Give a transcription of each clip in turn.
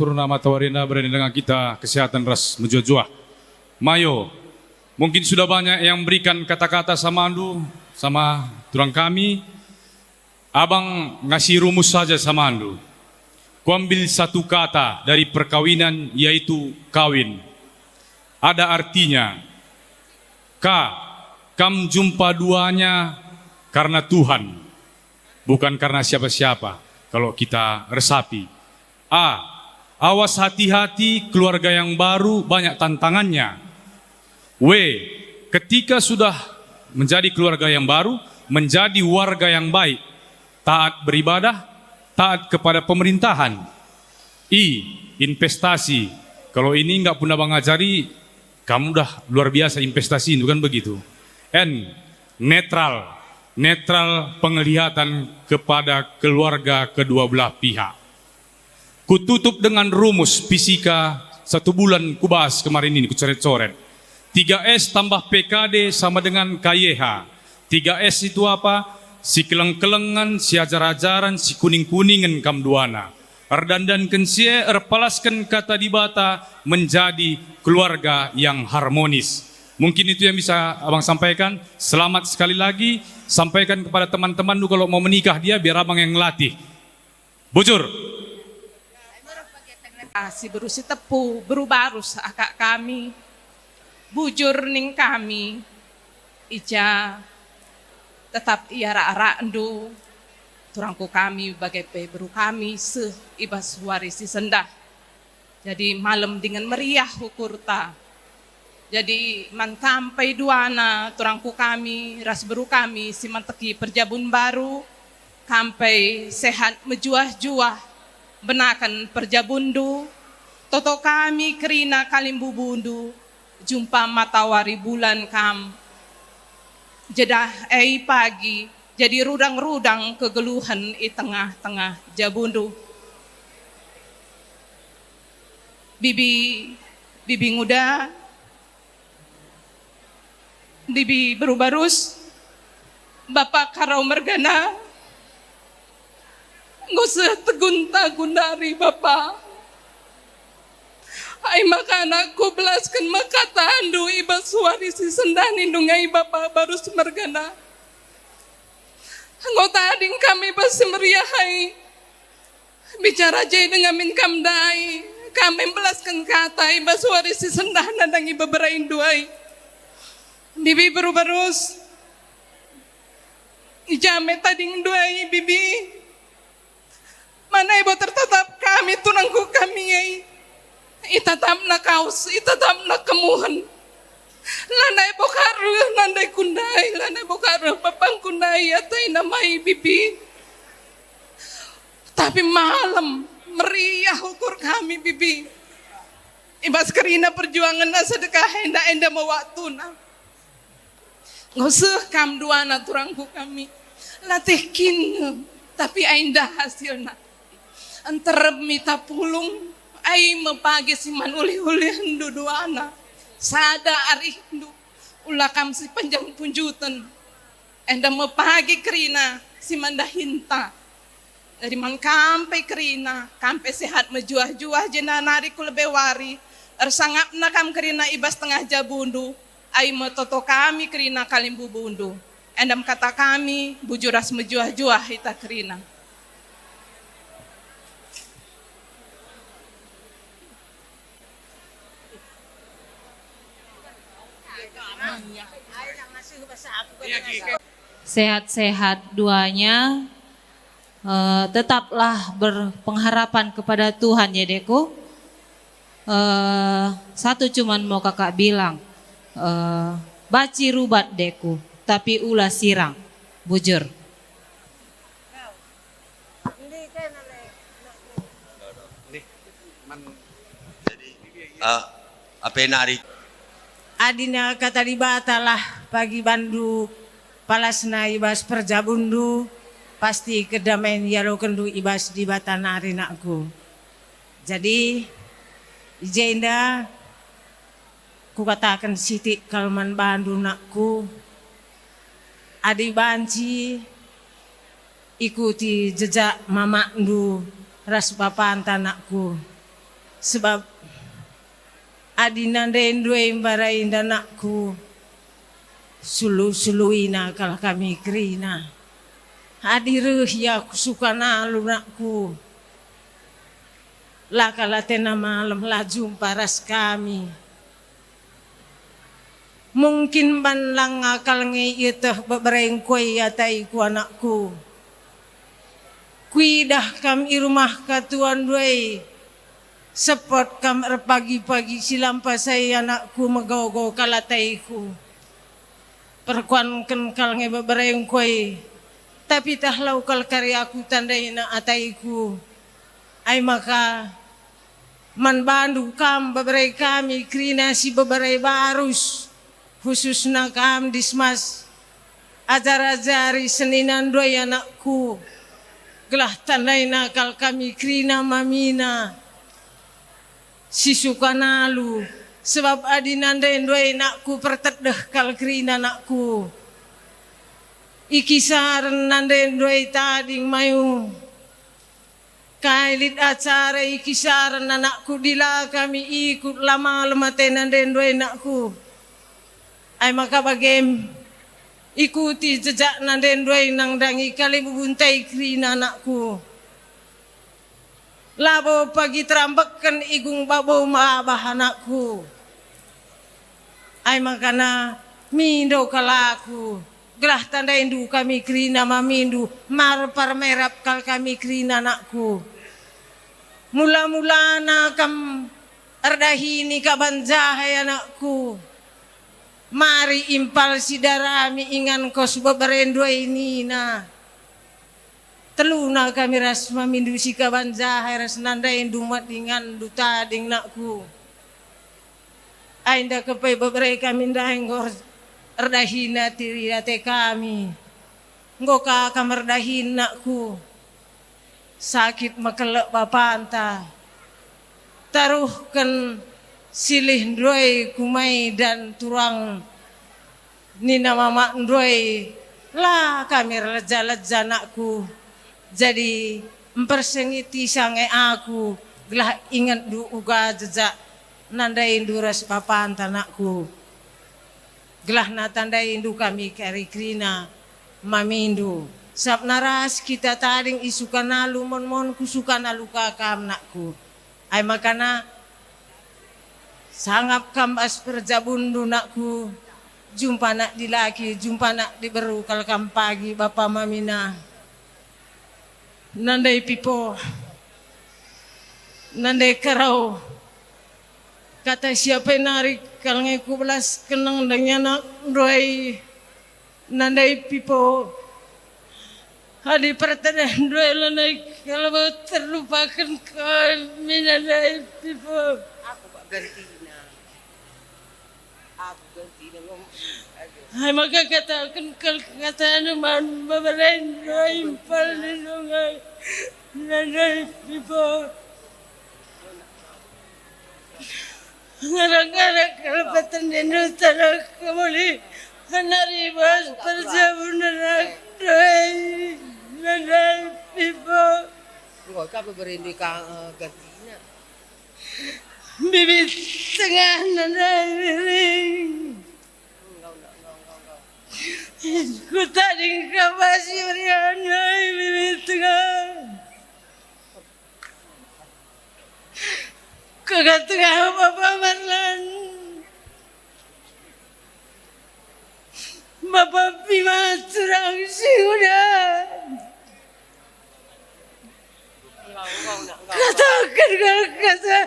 surna matawarina berani dengan kita kesehatan ras menjuah-juah. Mayo, mungkin sudah banyak yang berikan kata-kata sama Andu, sama turang kami. Abang ngasih rumus saja sama Andu. Ku ambil satu kata dari perkawinan yaitu kawin. Ada artinya, kam jumpa duanya karena Tuhan, bukan karena siapa-siapa. Kalau kita resapi. Awas hati-hati, keluarga yang baru banyak tantangannya. Ketika sudah menjadi keluarga yang baru, menjadi warga yang baik, taat beribadah, taat kepada pemerintahan. Investasi. Kalau ini enggak pernah bang ajari, kamu udah luar biasa investasi, itu kan begitu. Netral penglihatan kepada keluarga kedua belah pihak. Kututup dengan rumus fisika 1 bulan kubahas kemarin ini, kucoret-coret. 3S tambah PKD sama dengan KYH. 3S itu apa? Si keleng-kelengan, si ajar-ajaran, si kuning-kuningan kam duana. Erdandankan sie, erpalaskan kata dibata menjadi keluarga yang harmonis. Mungkin itu yang bisa abang sampaikan. Selamat sekali lagi. Sampaikan kepada teman-teman lu kalau mau menikah dia biar abang yang ngelatih. Bujur. Si berusi tepu berubarus akak kami. Bujur ning kami. Ija tetap iara-ara endu turangku kami bagai beru kami ibas warisi sendah. Jadi malam dengan meriah hukurta. Jadi man kampai duana turangku kami ras beru kami si manteki perjabun baru kampai sehat mejuah-juah benakan perjabundu toto kami kerina kalimbu bundu jumpa matahari bulan kam jedah pagi jadi rudang-rudang kegeluhan di tengah-tengah jabundu. Bibi muda, bibi berubarus, bapak karau mergana, ngusah tegunta gundari bapak. Ay makana ku belaskan makata andu iba suari si sendani nungai bapak baru semergana. Anggota ading kami pasti meriahai. Bicara jay dengan min kamdai. Kami belaskan kata iba suari si sendah nadang iba berain duai. Bibi berubarus. Ijame tading duai bibi. Mana ibu tertatap kami tunangku kami ay. Itatam na kaus, itatam na kemuhan. Lanai bokaru, landai kundai, lanai bokaru, papang kundai, atay namai bibi. Tapi malam meriah ukur kami bibi. Ibas kerina perjuangan na sedekah enda mau waktu na. Ngusah kam duana turangku kami. Latih kin, tapi ainda hasilna. Antar mita pulung. Ay mapagi si man uli-uli hendu duana. Sada ari hendu. Ulakam si panjang punjutan. Enda mapagi kerina si mandahinta. Dari man kampai kerina. Kampai sehat mejuah-juah jenanari kulebewari. Ersangap nakam kerina ibas tengah jabundu. Ay matoto kami kerina kalimbu bundu. Endam kata kami bujuras mejuah-juah ita kerina. Sehat-sehat duanya, tetaplah berpengharapan kepada Tuhan ya Deku. Satu cuman mau kakak bilang, baci rubat Deku, tapi ulah sirang, bujur. Apa nari? Adina kata dibatalah pagi bandu palasna ibas perjabundu pasti kedamaian yalo kendu ibas di batanari nakku. Jadi jenda ku katakan siti kalman bandu nakku adi banci ikuti jejak mamakndu ras papan tanakku Sebab adina dendwe barai danakku sulu-suluina kala kami krina. Adireh ya suka nalu nakku. Lah kala tena malam lah jumpa ras kami. Mungkin banlang akal ngi itah bebereng koi atai ku anakku. Kuidah kam i rumah katuan duai. Sepot kam pagi-pagi silam pasai anakku megogo kalataiku. Perkuan kal nge bebereng koi. Tapi tahlau kal karyaku tandai na ataiku. Ay maka man bandu kam bebereng kami krina si bebereng barus. Khususnya kam dismas. Ajar-ajari seninan doi anakku. Gelah tandai nakal kami krina mamina. Si suka nalu sebab adi nandai doi nakku pertedeh kal krina nakku. Ikisaran nandai doi tading mayu. Kailit acara ikisaran anakku dila kami ikut lama lemate nandai doi nakku. Ay maka bagem ikuti jejak nandai doi nang dangi kali bubuntai krina nakku. Labo pagi terambakan igung babo maabah anakku. Ay makana mindo kalaku. Gelah tanda indu kami krina mamindu. Mar parmerap kal kami krina anakku. Mula-mula nakam ardahini kabanjahay anakku. Mari impal sidarami ingan kos beberendo ini na. Teluna kami ras mamindu si kabanjahay ras nandai dumat dengan duta ding nakku. Ainda kepai beberapa kami ndaheng gor erdahina tiri ate kami. Ngoka kamerdahin nakku. Sakit makelek bapanta. Taruhkan silih ndoi kumai dan turang nina mama ndoi. Lah kami leja-leja nakku. Jadi mempersengiti sange aku gelah ingat du uga jejak nandai duras papan tanakku gelah na tandai indu kami kari krina mamindu sab naras kita taring isuka nalu mon kusuka nalu kakam nakku ay makana sangap kam as perjabundu nakku jumpa nak di laki jumpa nak di beru kal kam pagi bapa mamina. Nandai pipo, nandai karau, kata siapa yang narik kalau ngaku belas kenang dengan anak doi, nandai pipo, hadi pertanda doi nandai kalau terlupakan kami nandai pipo. Aku pak gantina, aku gantina ngomong. Hai maka katakan kata man babaren doi impal nungai nandai pipo. Ngarang-ngarang kalau petendenu tanah kembali hanari bas perjabunan doi nandai pipo. Enggak apa berindi gantina. Bibit tengah nandai miring. Ku tadi kapasi Riana bibit tengah. Kagak tengah Bapak Marlan. Bapak Bima curang sudah. Katakan kalau kata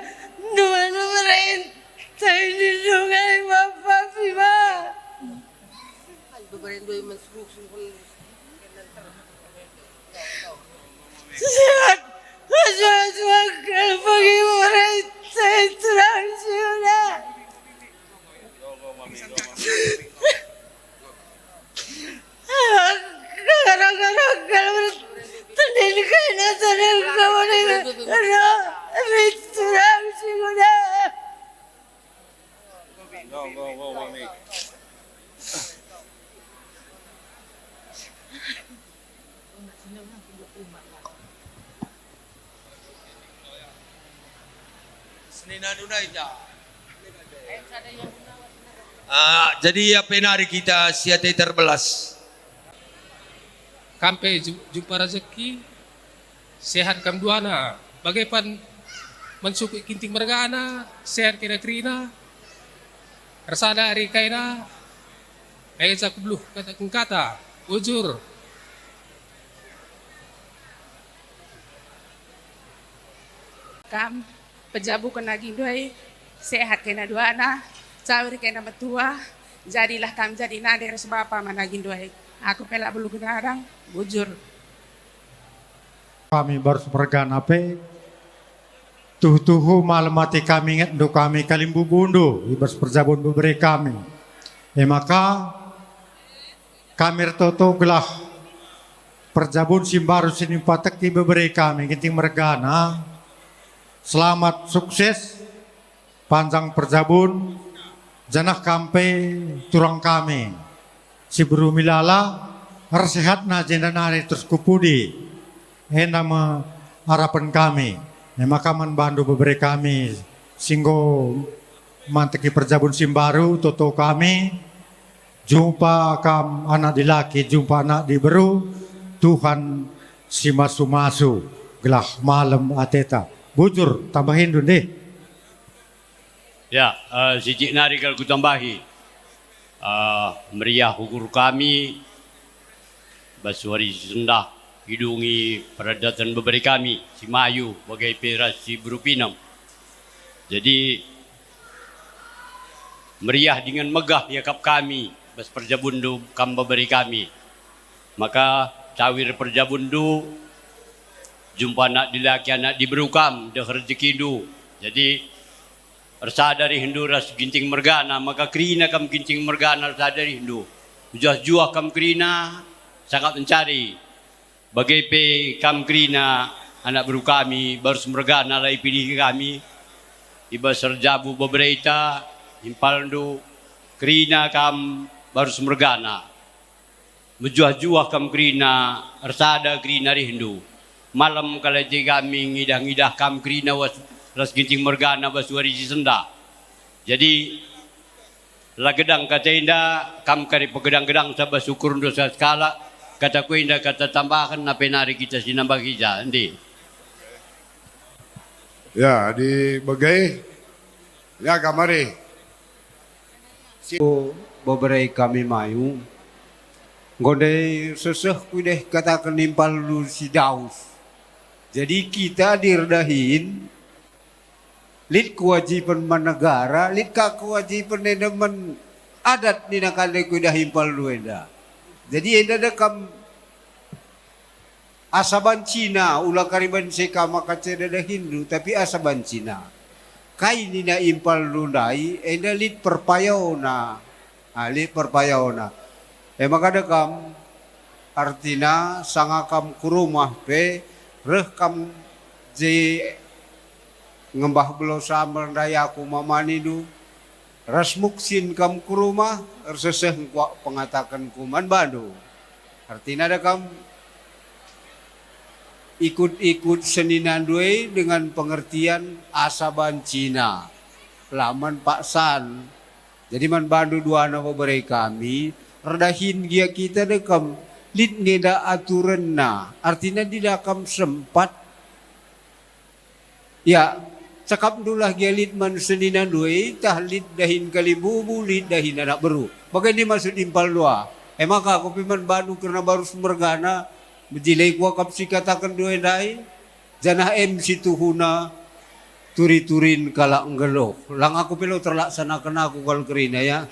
nomor-nomorin saya di sungai Bapak Bima. Berendo mensuruh Sehat, masuk kalau pagi orang saya curang sudah. Kadang-kadang kalau tendin kena tendin kamu ni, Jadi ya penari kita siate terbelas. Kampe jumpa rezeki, sehat kam duana. Bagaipan mensuku kinting mergana, sehat kira krina. Rasada ari kaina, ayat sa kubluh kata, ujur. Kam pejabu kena gindoi, sehat kena duana, cawir kena betua, jadilah kam jadi nadir sebab apa mana gindoi. Aku pelak bulu kenarang, bujur. Kami baru sepergan apa? Tuh malam mati kami ingat do kami kalimbu bundu ibas perjabun beberi kami. Maka kami toto gelah perjabun simbaru sini patek di beberi kami kinting mergana. Selamat sukses panjang perjabun janah kampe turang kami. Si buru milala sehat na jendanari terus kupudi. Nama harapan kami. Maka bandu beberi kami singgo manteki perjabun simbaru toto kami jumpa kam anak di laki jumpa anak di beru Tuhan si masu gelah malam ateta bujur tambahin dulu deh. Ya, sijik nari kalau ku tambahi meriah hukur kami basuari sendah hidungi peradatan beberi kami si Mayu bagai peras si Berupinam. Jadi meriah dengan megah yakap kami bas perjabundu kam beberi kami. Maka cawir perjabundu jumpa anak dilaki anak diberukam dah rezeki du. Jadi rasa dari Hindu ras ginting mergana maka krina kam ginting mergana rasa dari Hindu. Juah kam krina sangat mencari. Bagai pe kam krina anak beru kami baru semergana lai pilih kami iba serjabu beberita impaldu krina kam baru semergana menjuah-juah kam krina ersada krina rindu malam kala je kami ngidah-ngidah kam krina was ras ginting mergana basuari senda. Jadi lagedang kata indah kam kari pegedang-gedang sabah syukur dosa skala kata ku indah kata tambahkan na penari kita sinambah kita nanti. Ya di bagai ya kamari. Beberapa kami mayu. Gondai seseh kudeh kata kenimpal lu si Daus. Jadi kita diredahin. Lid kewajiban negara, lid kewajiban neneman adat ni nakale kudah himpal lu enda. Jadi enda dekam asaban Cina ulah kariban seka maka cedada Hindu tapi asaban Cina. Kai ni na impal lunai enda lid perpayona. Lid perpayona. Maka dekam artina sangakam kurumah pe reh kam je ngembah belo samar daya aku mamani du rasmuksin kam kurumah reseseh kuak pengatakan kuman Bandu. Artinya ada kam ikut-ikut seninan due dengan pengertian asaban Cina. Laman Pak San. Jadi man Bandu dua nama beri kami redahin gia kita dekam lid ngeda aturan na. Artinya tidak kam sempat ya cakap dulah gelit man seninan dua tahlid dahin kalibubu lid dahin anak beru. Bagaimana maksud impal dua? Maka aku piman Bandu karena baru semergana menjilai kuah kapsi katakan dua dai janah situ huna turi-turin kala enggelo. Lang aku pilo terlaksanakan aku kalau kerina ya.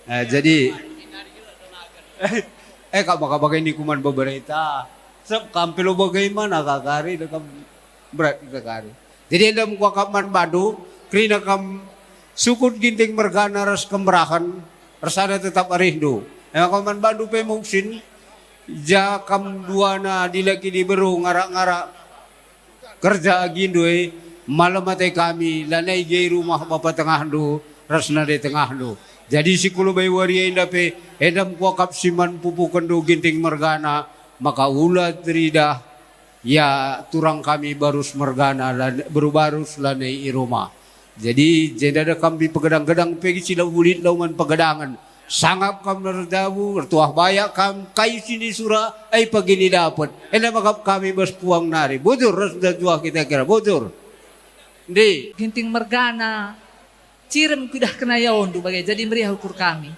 Jadi kak maka bagai ni kuman beberita. Sep kampilo bagaimana kakari dekam berat kakari. Jadi anda muka kapan Bandu kerina kam sukut ginting mergana ras kemerahan rasana tetap arindu. Kaman Bandu pemuksin jakam duana dilaki di beru ngarak-ngarak kerja agindoi malam mate kami lanai gay rumah bapa tengah du rasna de tengah du. Jadi si kulo bay waria indape edam kuakap siman pupukan do ginting mergana maka ulat ridah ya turang kami barus mergana baru-barus lanai iroma. Jadi jeda kami pegedang-gedang pergi sila ulit lauman pegedangan. Sangap kam nerdabu tuah bayak kam kayu sini surah ai pagini dapat. Ena makap kami bas puang nari. Bodur sudah jual kita kira bodur. Di Ginting mergana, cirem kudah kena yaon bagai jadi meriah ukur kami.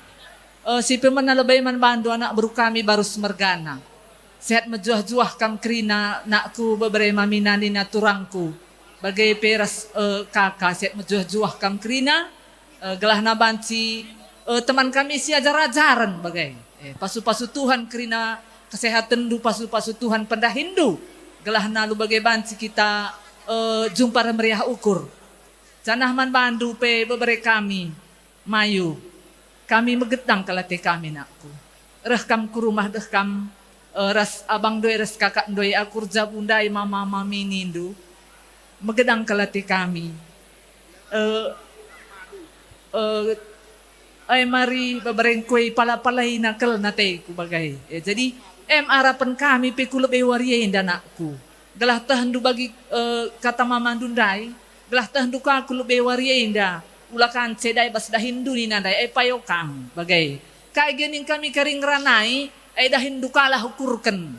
Si pemana lebay man bandu anak baru kami baru semergana. Sehat mejuah-juah kam krina nakku beberapa maminani na turangku. Bagai peras kakak sehat mejuah-juah kam krina gelah nabanci teman kami si ajar-ajaran bagai. Pasu-pasu Tuhan krina kesehatan du pasu-pasu Tuhan pendah Hindu. Gelah nalu bagai banci kita jumpa meriah ukur. Janah man bandu pe beberapa kami mayu. Kami megedang kalate kami nakku. Reh kam ku rumah deh kam ras abang doi ras kakak doi akur jabundai mama mami nindu. Megedang kalate kami. Ay mari babarengkoy pala-palay na kel natay ku bagay. Jadi harapan kami pe kulebe wariye nakku. Gelah tahandu bagi kata mamandunday, gelah tahandu ka kulebe wariye inda. Ulakan cedai bas dahindu ni nandai ay payokang bagay. Kay ganing kami karing ranay ay dahindu kalah ukurken.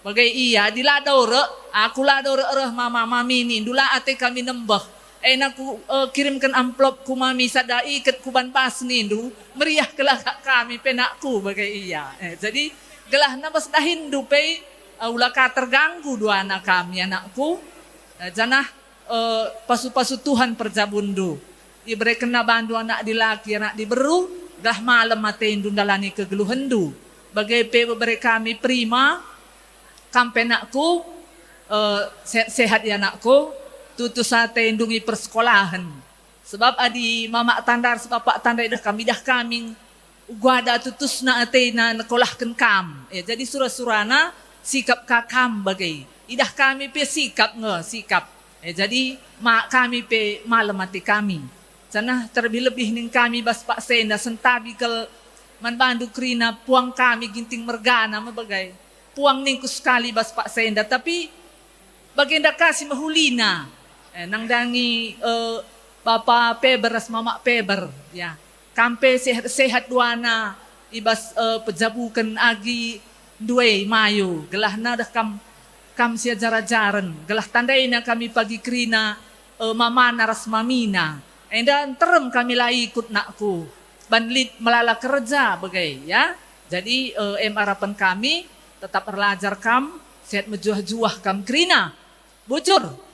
Bagay iya diladaw re, aku ladaw re mama mami ni dula ate kami nembah. Naku kirimkan amplop ku mami sada ikat kuban pas nindu meriah kelah kami penakku bagai iya. Jadi gelah nabas dahindu pe ulaka terganggu dua anak kami anakku. Janah pasu-pasu Tuhan perjabundu. Ibere kena bandu anak dilaki anak diberu dah malam mate indu dalani kegeluhendu. Bagai pe bebere kami prima kampe nakku sehat ya nakku. Tutu sate indungi persekolahan. Sebab adi mama tandar sebab pak tandar dah kami gua ada tutus na ate na nakolahkan kam. Jadi surah-surana sikap kakam bagai. Idah kami pe sikap sikap. Jadi mak kami pe malam mati kami. Sana terlebih ning kami bas pak senda sentabi kel man bandu krina puang kami ginting mergana mabagai. Puang ningku sekali bas pak senda tapi bagenda kasih mahulina. Nang dangi Bapa Peber ras Mama Peber ya. Kampe sehat duana ibas pejabukan agi duwe mayu. Gelahna dah kam sia jarajaran. Gelah tandaina kami pagi krina mama naras mamina. Dan terem kami lah ikut nakku. Banlit melala kerja bagai ya. Jadi harapan kami tetap belajar kam sehat mejuah-juah kam krina. Bocor.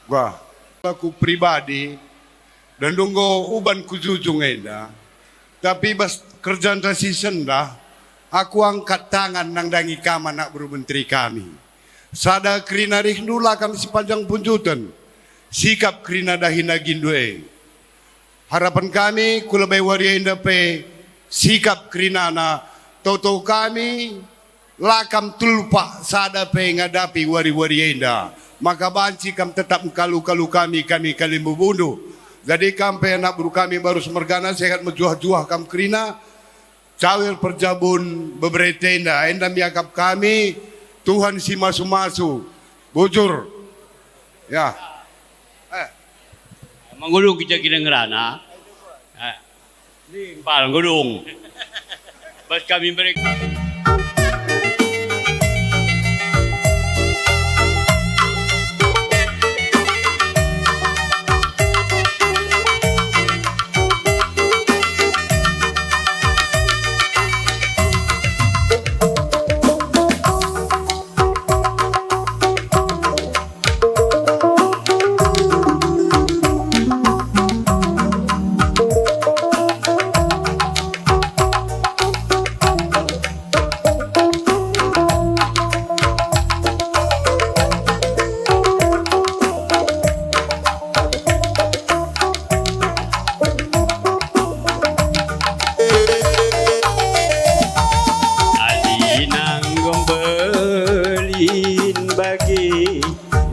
Gua aku pribadi dan nunggu uban kujujung eda. Tapi bas kerjaan season dah, aku angkat tangan nang dangi kama nak bermenteri kami. Sada krina rihnula kami sepanjang punjutan. Sikap krina dahina gindue. Harapan kami kulabai waria inda pe sikap krina na toto kami lakam tulpa sada pe ngadapi wari-wari enda. Maka banci kam tetap kalu-kalu kami kalimbu bundu. Jadi kampe anak buru kami baru semergana sehat mejuah-juah kam krina. Cawir perjabun beberapa enda. Enda miakap kami Tuhan si masu-masu. Bujur. Ya. Manggulung kita kira ngerana. Pal gulung. Bas kami mereka.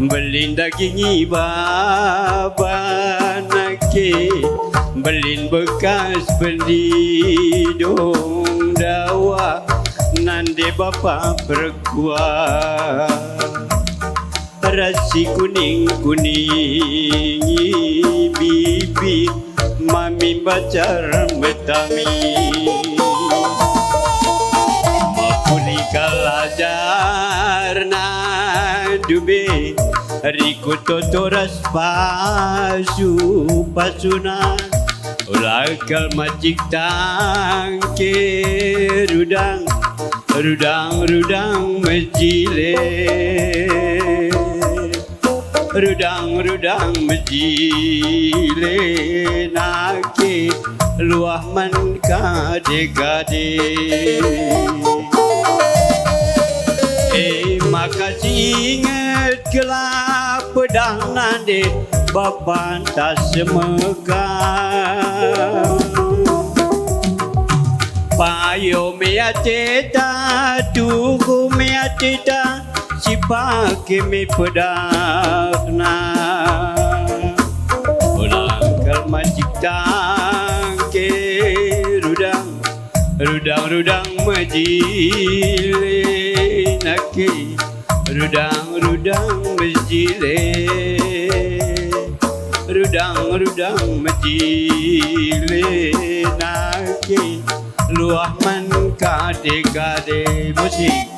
Belin daging ibabanake, belin bekas pendidong Jawa nande bapa berkuah rasi kuning-kuning bibi mami bacar metami mapuni kalajar na dube riku totoras pasu pasunan ulakal majik tangke rudang rudang mejile rudang mejile nake luah man kade-kade makasih ingat kelap pedang nande bapan tak semegang payo mea teta tuku mea teta si pake me pedakna ulangkal majik tangke rudang majile nake rudang majile rudang majile nake luah man kade-kade musik.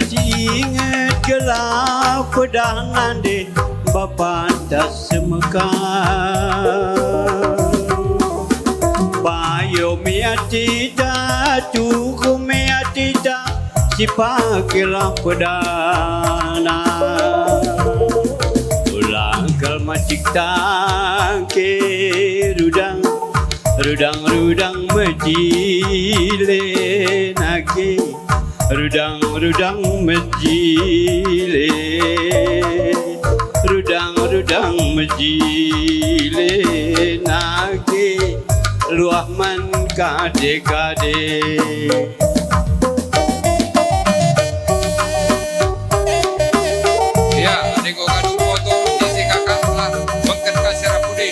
Ingat gelap pedang nande bapa tak semegang payo miatita tuku miatita si pakelah pedana ulang kal majik tangke rudang mejile nake rudang mejile rudang mejile nake luah man kade-kade Ya, adiko kadu foto isi kakak lah bangkan kasih rapudi.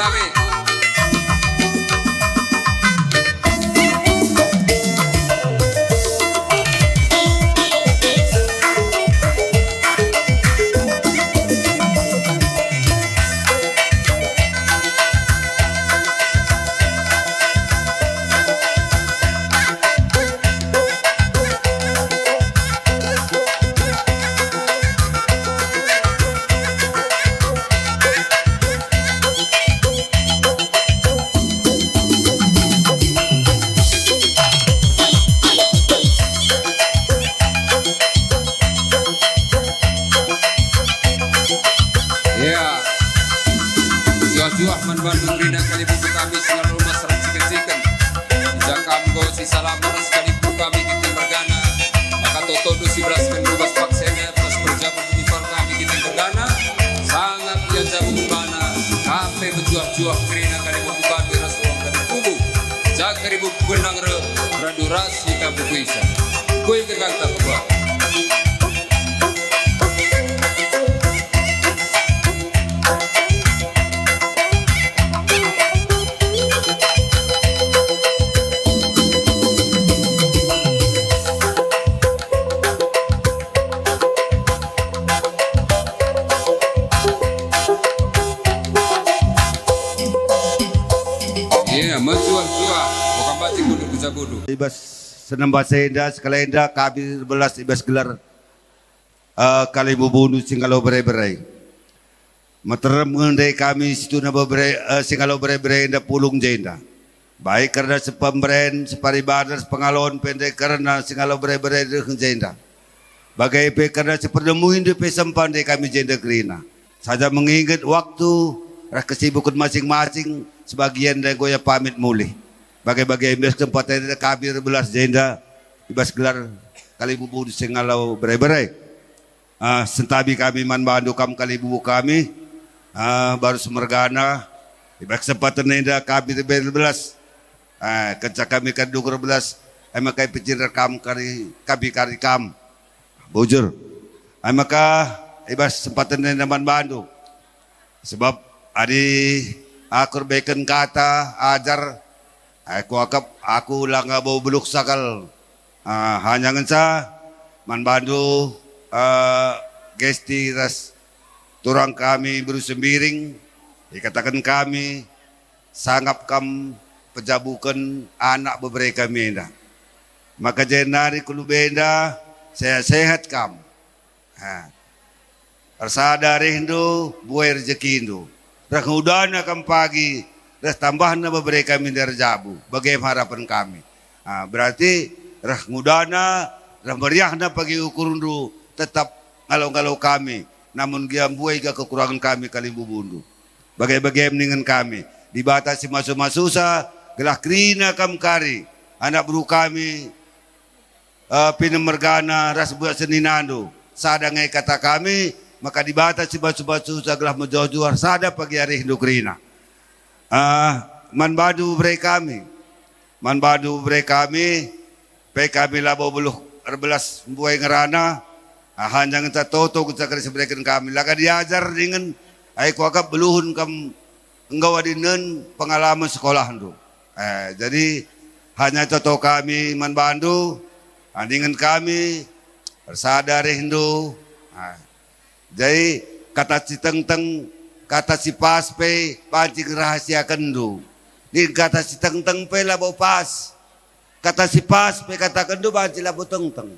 kami. Ya, juah-juah manbandu rina kali buku kami selalu masyarakat ciken-ciken. Jakam go si salam sekali buku kami kita bergana. Maka toto si belaskan bebas paksenya pas berjabat uniform kami kita bergana. Sangat dia jabu bana. Kape berjuah-juah rina kali buku kami rasuang dan kubu. Jakari buku benang radurasi kamu kuisa. Kue kekata buah. Menjual-jual, bukan baca kudu bisa kudu. Ibas senam bahasa Indah, sekali Indah, kami belas ibas gelar kali bubunuh singalo berai-berai. Materam mengendai kami situ nabo berai singalo berai-berai Indah pulung jenda. Baik karena sepemberen, separibadan, pengalon pendek karena singalo berai-berai deh jenda. Bagai pe karena seperdemuin di pesempan de kami jenda kerina. Saja mengingat waktu, kesibukan masing-masing. Sebagian dari goya pamit mulih. Bagai-bagai imbas tempat ada kabir belas jenda ibas gelar kali bubu di sengalau berai-berai. Sentabi kami manbandu kam kali bubu kami baru semergana ibas kesempatan ada kabir belas. Kerja kami kan dukur belas. Makai pecir rekam kari kam bujur. Maka ibas kesempatan ada manbandu. Sebab adi aku beken kata ajar aku lang bau beluk sakal hanya ngensa manbandu gesti ras turang kami berusembiring dikatakan kami sangap kam pejabukan anak beberapa kami enda maka jenari kulu benda saya sehat kam tersadari hindu buai rezeki hindu dah udana kam pagi, dah tambahan na beberapa kami dari jabu. Bagaimana harapan kami? Berarti dah udana, dah meriah na pagi ukurundu tetap ngalau-ngalau kami. Namun dia buai ke kekurangan kami kali bubundu. Bagaimana dengan kami? Dibatasi masuk-masusa, gelah krina kam kari. Anak buru kami, pinemergana, ras buat seninando. Sadangai kata kami, maka dibatasi batu-batu segala menjauh-jauh sada pagi hari Hindu Krina. Manbadu mereka kami, kami labo buluh erbelas buai ngerana, hanya kita toto kita kerja seberikan kami. Laka diajar dengan aku agak beluhun kam engkau adinan pengalaman sekolah Hindu. Jadi hanya toto kami manbandu, dengan kami bersadari Hindu. Jadi kata si teng-teng, kata si pas pe, pancing rahasia kendu. Ini kata si teng-teng pe labo pas. Kata si pas pe kata kendu pancing labo teng-teng.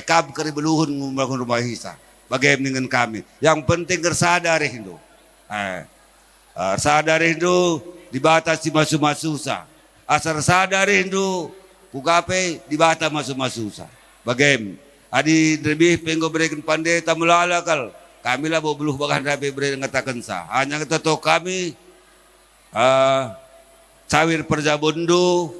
Kab keri beluhun ngumrahun rumah hisa. Bagaimana dengan kami? Yang penting tersadari Hindu. Sadari Hindu dibatasi masuk-masusa. Asal sadari Hindu, kugape dibata masuk-masusa. Bagaimana? Adi lebih penggo berikan pandai tamulalakal. Kami lah beluh bahkan rapi beri ngatakan sah. Hanya kita tahu kami cawir perjabundu,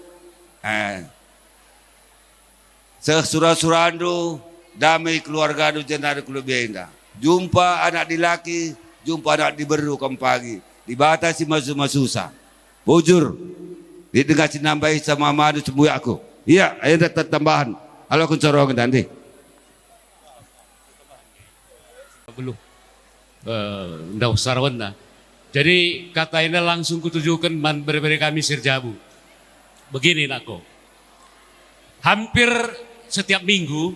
sesura-surandu, damai keluarga du jenari kulubienda. Jumpa anak dilaki, jumpa anak diberu kam pagi. Dibatasi masuk-masusa. Bujur. Didengasi nambahi sama madu sembuh aku. Iya, ada tambahan. Halo kun corong nanti. Belum ndaw sarawan na Jadi katanya langsung kutujukan man berberi kami sirjabu. Begini nakku. Hampir setiap minggu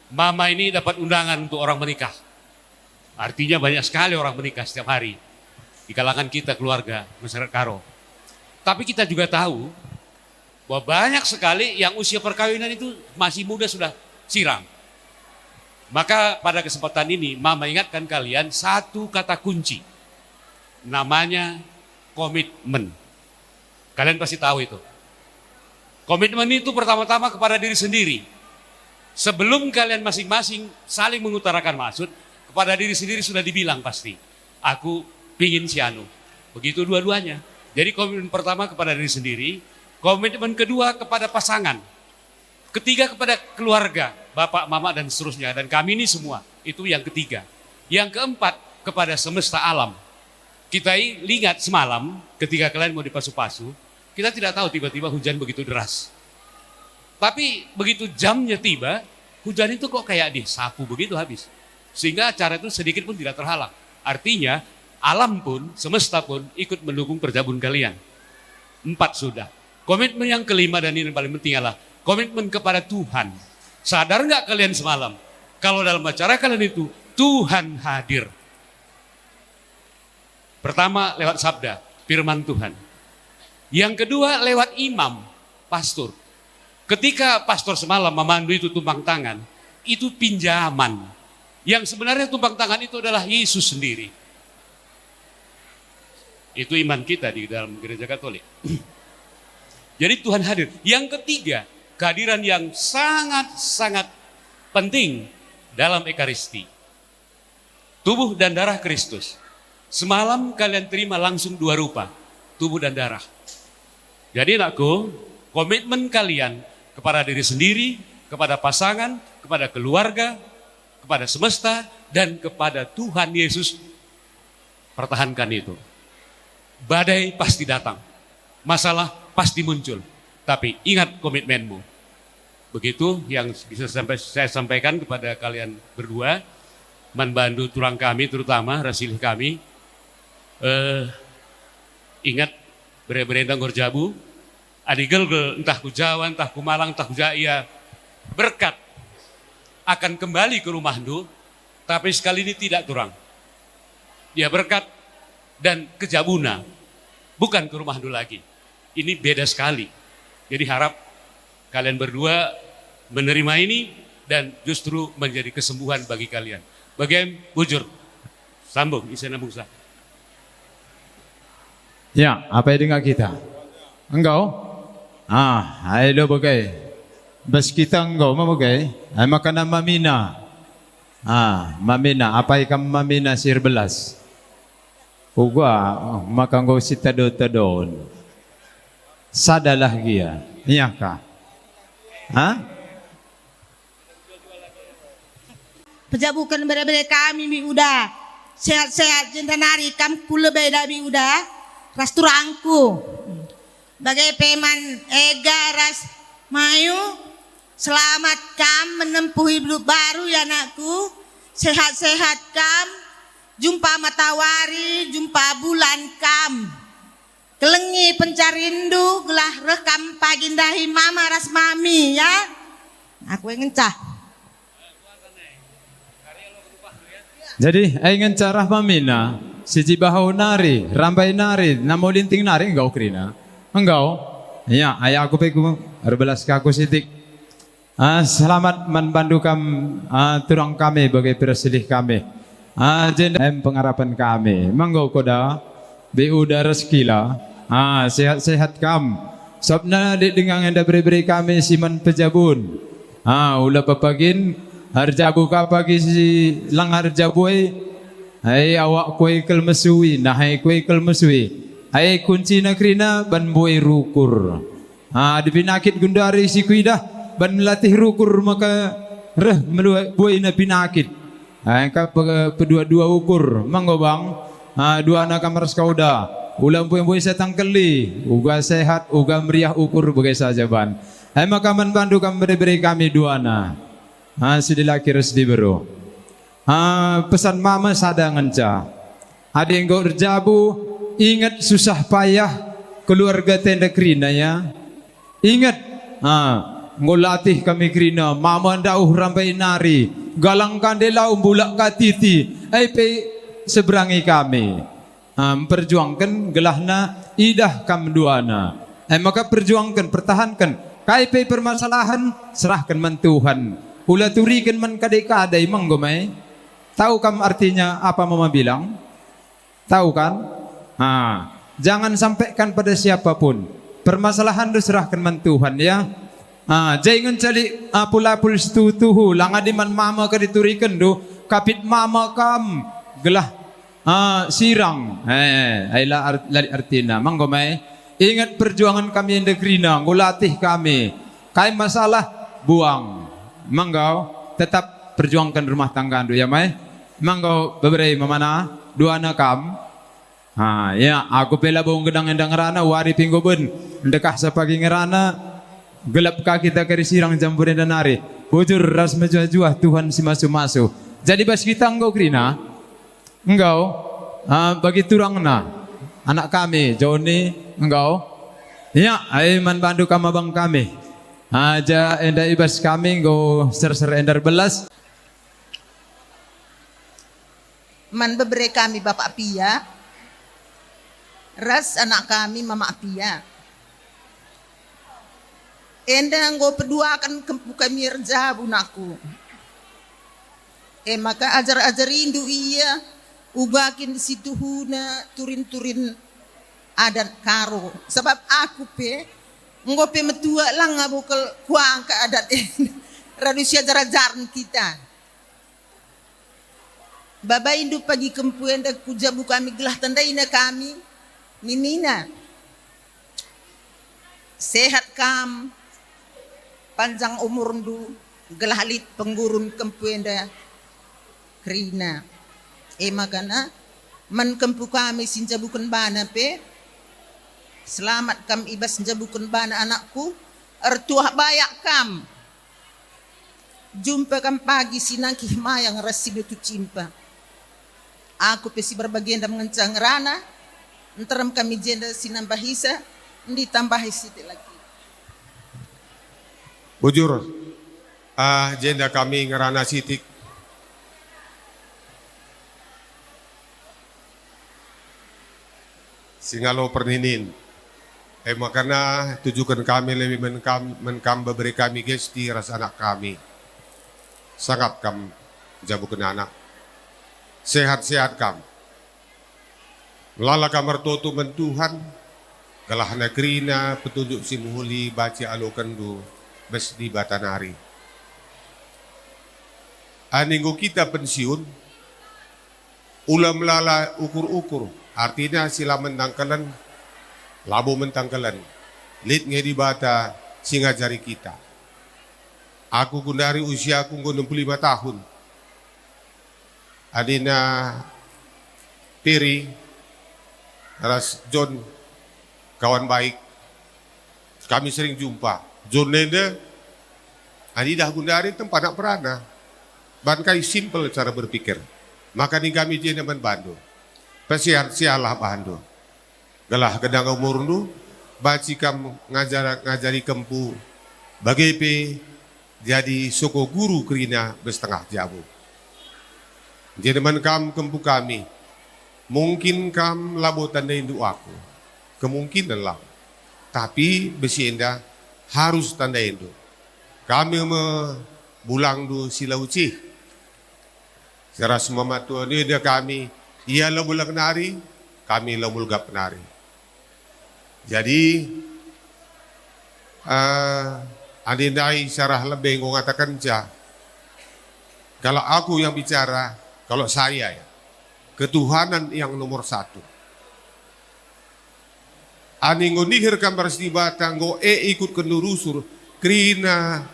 mama ini dapat undangan untuk orang menikah. Artinya banyak sekali orang menikah setiap hari di kalangan kita keluarga masyarakat Karo. Tapi kita juga tahu bahwa banyak sekali yang usia perkawinan itu masih muda sudah sirang. Maka pada kesempatan ini mama ingatkan kalian satu kata kunci. Namanya komitmen. Kalian pasti tahu itu. Komitmen itu pertama-tama kepada diri sendiri. Sebelum kalian masing-masing saling mengutarakan maksud, kepada diri sendiri sudah dibilang pasti. Aku pingin si anu. Begitu dua-duanya. Jadi komitmen pertama kepada diri sendiri, komitmen kedua kepada pasangan. Ketiga kepada keluarga, bapak, mama dan seterusnya. Dan kami ini semua, itu yang ketiga. Yang keempat kepada semesta alam. Kita ingat semalam ketika kalian mau dipasu-pasu, kita tidak tahu tiba-tiba hujan begitu deras. Tapi begitu jamnya tiba, hujan itu kok kayak disapu begitu habis. Sehingga acara itu sedikit pun tidak terhalang. Artinya alam pun, semesta pun ikut mendukung perjabun kalian. 4 sudah. Komitmen yang kelima dan ini yang paling penting adalah komitmen kepada Tuhan. Sadar nggak kalian semalam? Kalau dalam acara kalian itu Tuhan hadir. Pertama lewat sabda, firman Tuhan. Yang kedua lewat imam, pastor. Ketika pastor semalam memandu itu tumpang tangan, itu pinjaman. Yang sebenarnya tumpang tangan itu adalah Yesus sendiri. Itu iman kita di dalam gereja Katolik. Jadi Tuhan hadir. Yang ketiga, kehadiran yang sangat-sangat penting dalam Ekaristi. Tubuh dan darah Kristus. Semalam kalian terima langsung 2 rupa, tubuh dan darah. Jadi anakku, komitmen kalian kepada diri sendiri, kepada pasangan, kepada keluarga, kepada semesta, dan kepada Tuhan Yesus, pertahankan itu. Badai pasti datang, masalah pasti muncul, tapi ingat komitmenmu. Begitu yang bisa saya sampaikan kepada kalian berdua, membantu turang kami, terutama rasilih kami. Ingat bere-berendang gorjabu, adigel entah ku Jawa, entah ku Malang, entah ku Jaya, berkat akan kembali ke rumah Ndu, tapi sekali ini tidak turang. Dia berkat dan ke Jabuna, bukan ke rumah Ndu lagi. Ini beda sekali. Jadi harap kalian berdua menerima ini dan justru menjadi kesembuhan bagi kalian. Bagaimana bujur? Sambung, isena bungsa. Ya, apa yang dengar kita? Engkau? Ayo bagai. Bas kita engkau mau bagai. Ay makanan mamina. Mamina. Apa ikam mamina sir belas? Ugwa, maka engkau si tado-tadon. Sadalah dia. Iya kah? Pejabukan berbeda kami mi udah. Sehat-sehat jentanari kam kula beda mi udah. Ras turangku bagai peman ras mayu selamat kam menempuh hidup baru ya anakku, sehat-sehat kam, jumpa matahari, jumpa bulan kam, kelengi pencarindu gelah rekam pagindahi mama ras mami ya, aku yang ngencah. Jadi ingin cara mamina siji bahau nari, rambai nari, namo linting nari enggau krina. Enggau? Ya, ayah aku pegu berbelas kaku sitik. Selamat membantu turang kami bagi perselih kami. Jen pengharapan kami. Manggau koda be udara sekila. Sehat-sehat kam. Sobna dengan anda beri kami siman pejabun. Ulah papagin harjabu ka pagi si lang harjabuai. Hai awak kue kelmesui, nahai kue kelmesui. Hai kunci nakrina ban buai rukur. Di pinakit gundari si kuidah ban melatih rukur maka buai na pinakit. Ka kedua-dua ukur, manggo bang. 2 anak kamar skauda. Ulang buai setang keli, uga sehat, uga meriah ukur bagai saja ban. Hai maka bantu kami beri kami 2 anak. Sidilaki resdi beru. Pesan mama sada ngenca. Ada yang gak berjabu, ingat susah payah keluarga tenda Krina ya. Ingat, ngolatih kami Krina, mama ndauh rambai nari, galang kandelau bulak katiti, pe seberangi kami. Perjuangkan gelahna idah kam duana. Maka perjuangkan, pertahankan. Kai permasalahan serahkan man Tuhan. Ula turikan man kadai-kadai manggomai. Tahu kam artinya apa mama bilang? Tahu kan? Jangan sampaikan pada siapapun. Permasalahan itu serahkan man Tuhan ya. Jangan cari pula-pul setutuhu. Langadiman mama ka diturikan do. Kapit mama kam gelah sirang. Aila artinya manggomai. Ingat perjuangan kami yang degrina. Ngulatih kami. Kai masalah buang. Manggau tetap perjuangkan rumah tangga do ya mai. Manggau beberapa mana? Dua anak kam. Ya, aku pela bawang gedang endang ngerana wari pinggoben ndekah sa pagi ngerana gelap kaki kita kari sirang jamburin dan nari bujur ras mejuah-juah Tuhan si masu-masu. Jadi bas kita enggau Krina bagi turangna anak kami Joni enggau ya aiman bandu kama bang kami aja enda ibas kami enggau ser-ser endar belas man bebre kami Bapak Pia, ras anak kami Mama Pia. Enda nggo peduakan kempu kami rja bunaku. Maka ajar-ajar indu iya, ubakin situ huna turin-turin adat karo. Sebab aku nggo metua lang ngabukal kuang ke adat radusia ajar-ajaran kita. Baba indu pagi kempuan dak kujabu kami gelah tandaina kami mimina sehat kam panjang umur ndu gelah lit penggurun kempuan dak Krina makana man kempu kami sinjabukan bana selamat kam ibas sinjabukan bana anakku ertuah bayak kam jumpa kam pagi sinangkih mayang rasidu tu cimpa. Aku pesi berbagian dan mengencang rana, enteram kami jenda sinambah hisa, ditambah hisi lagi. Bujur, jenda kami ngerana sitik. Singalo perninin. Makanya tujukan kami lebih menkam beri kami gesti rasa anak kami. Sangat kam jabukan anak. Sehat-sehat kam. Lala kamar tutu mentuhan. Galah negrina petunjuk si muhuli baca alokan du bes di batanari. Aninggo kita pensiun. Ulam lala ukur-ukur. Artinya sila mentangkalan. Labo mentangkalan. Lit nge di bata singa jari kita. Aku kundari usia aku 65 tahun. Adina Piri, ras John, kawan baik. Kami sering jumpa. John Nende, Adidah Gundari tempat nak perana. Bankai simple cara berpikir. Maka ni kami jena bandu. Pesiar-sialah bandu. Galah gedang umur nu, baci kam ngajari kempu. Bagai jadi soko guru Krina bersetengah jabu. Jeneman kam kempu kami, mungkin kam labo tandain doaku, kemungkinan lah. Tapi besi enda harus tandain do. Kami bulang do sila uci. Seras mamatua dia kami, ia lah bulang nari, kami lah mulgap nari. Jadi, adinai syarah lebih ngatakan kalau aku yang bicara. Kalau saya ya, ketuhanan yang nomor satu. Aningo nihir kamar sibata ngo ikut kenurusur Krina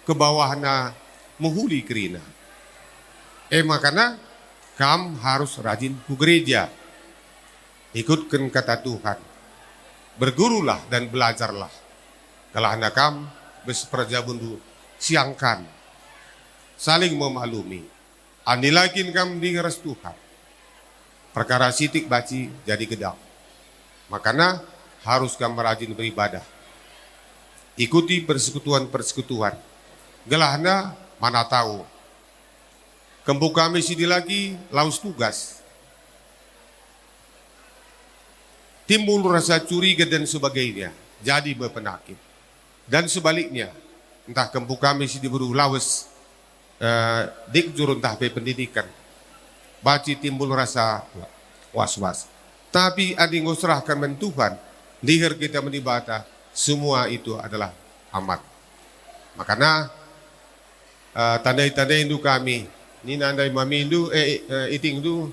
ke bawahna menghuli Krina. Makanya kam harus rajin ke gereja. Ikutkan kata Tuhan. Bergurulah dan belajarlah. Kalau anak kam besperjabundu siangkan. Saling memaklumi. Anilakin kam di ngeras Tuhan. perkara sitik baci jadi gedang. Makanya harus kamu rajin beribadah. Ikuti persekutuan-persekutuan. Gelahna mana tahu. Kempu kami sini lagi laus tugas. Timbul rasa curiga dan sebagainya. Jadi berpenyakit. Dan sebaliknya, entah kempu kami sini baru laus dikjur entah pendidikan. Baci timbul rasa was-was. Tapi adi ngusrahkan men Tuhan, lihir kita menibata, semua itu adalah amat. Makanya tandai-tandai indu kami, ni nandai mami indu, iting indu,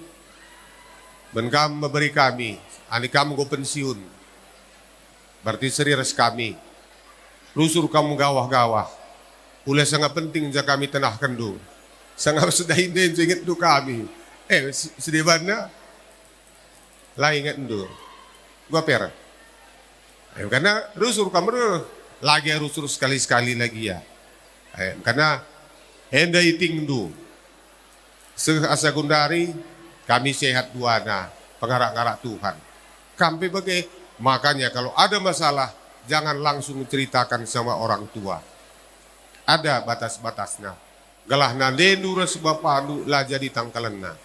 benkam memberi kami, ani kamu go pensiun, berarti serius kami, lusur kamu gawah-gawah, uleh sangat penting jika kami tenahkan du, sangat sudah ini ingat du kami, sedihana, lah ingat du, gua per, karena lusur kamu lagi rusur sekali-sekali lagi ya, karena enda iting du, seasa gundari kami sehat duana, pengarak-ngarak Tuhan. Kami bagai, makanya kalau ada masalah jangan langsung ceritakan sama orang tua. Ada batas-batasnya. Galah nandendu ras bapandu lah jadi tangkalenna.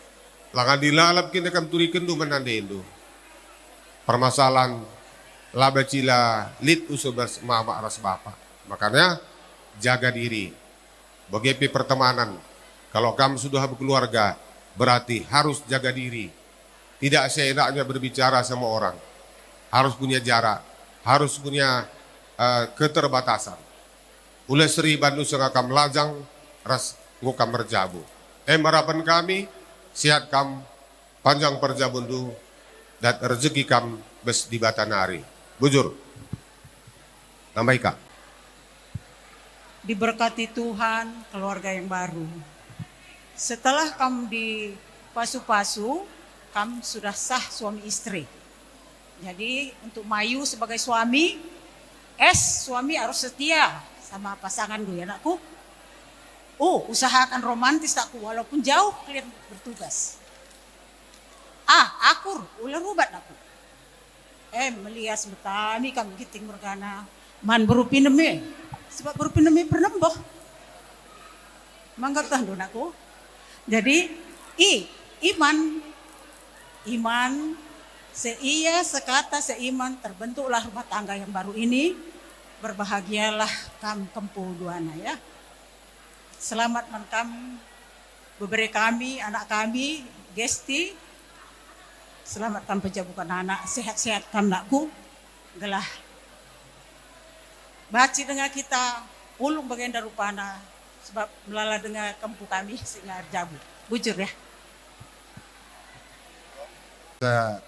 Langan dilalap kita kam turiken du menandendu. Permasalahan laba cila lit usubas mama ras bapa. Makanya jaga diri. Bagi pertemanan. Kalau kamu sudah berkeluarga, berarti harus jaga diri. Tidak seenaknya berbicara sama orang. Harus punya jarak. Harus punya keterbatasan. Uleh Sri Bandung sengakam lajang, ras ngukam merjabu. Harapan kami, sehat kam, panjang perjabundu, dan rezeki kam bes di batanari. Bujur. Nambai Kak. Diberkati Tuhan, keluarga yang baru. Setelah kamu di pasu-pasu, kamu sudah sah suami istri. Jadi untuk Mayu sebagai suami, suami harus setia sama pasangan gue anakku. Usahakan romantis aku walaupun jauh kalian bertugas. Akur, ulah rubat aku. Melias betami kami giting mergana. Man berupineme, sebab berupineme pernembah. Manggap tahan aku. Jadi, iman, seia, sekata, seiman, terbentuklah rumah tangga yang baru ini. Berbahagialah kempu duana ya. Selamat menkam, beberapa kami, anak kami, gesti. Selamat kam pejabukan anak, sehat-sehat kam nakku. Gelah. Baci dengan kita, ulung bagian darupana. Sebab melala dengan kempu kami sehingga jabu. Bujur ya.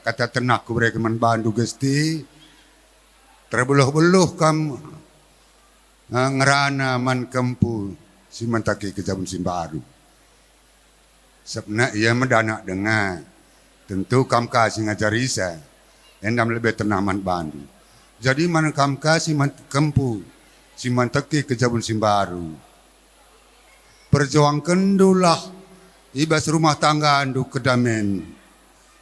Kata tenak ku mereka membantu gesti. Terbeluh-beluh kam ngerana man kempu si mentaki ke Jabun Simbaru. Sebenarnya ia mendanak dengan tentu kam kasih ngajarisa. Endam lebih tenang man bantu. Jadi man kam kasih man kempu si mentaki ke Jabun Simbaru. Perjuangkan dulah ibas rumah tangga andu kedamen.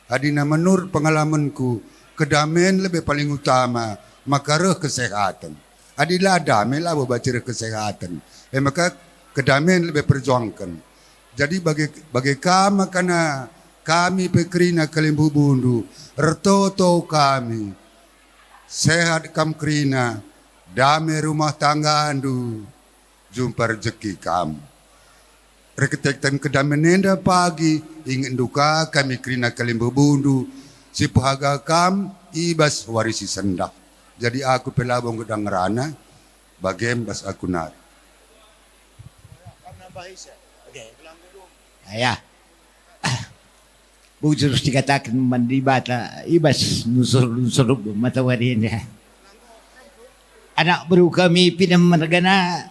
Adina menurut pengalamanku, kedamen lebih paling utama, maka kesehatan. Adilah damai lah baca kesehatan. Maka kedamen lebih perjuangkan. Jadi bagi kami karena kami pekrina Kalimbu Bundu, retoto kami, sehat kam krina, damai rumah tangga andu, jumpa rezeki kamu. Reketektan kedamanenda pagi, ingin duka kami krina Kalimbu Bundu, si pahaga kam ibas warisi sendak. Jadi aku pelabong gedang rana, bagem bas aku nar. Ayah, bujur dikatakan mandi bata ibas nusur mata warinnya. Anak baru kami pinam mergana.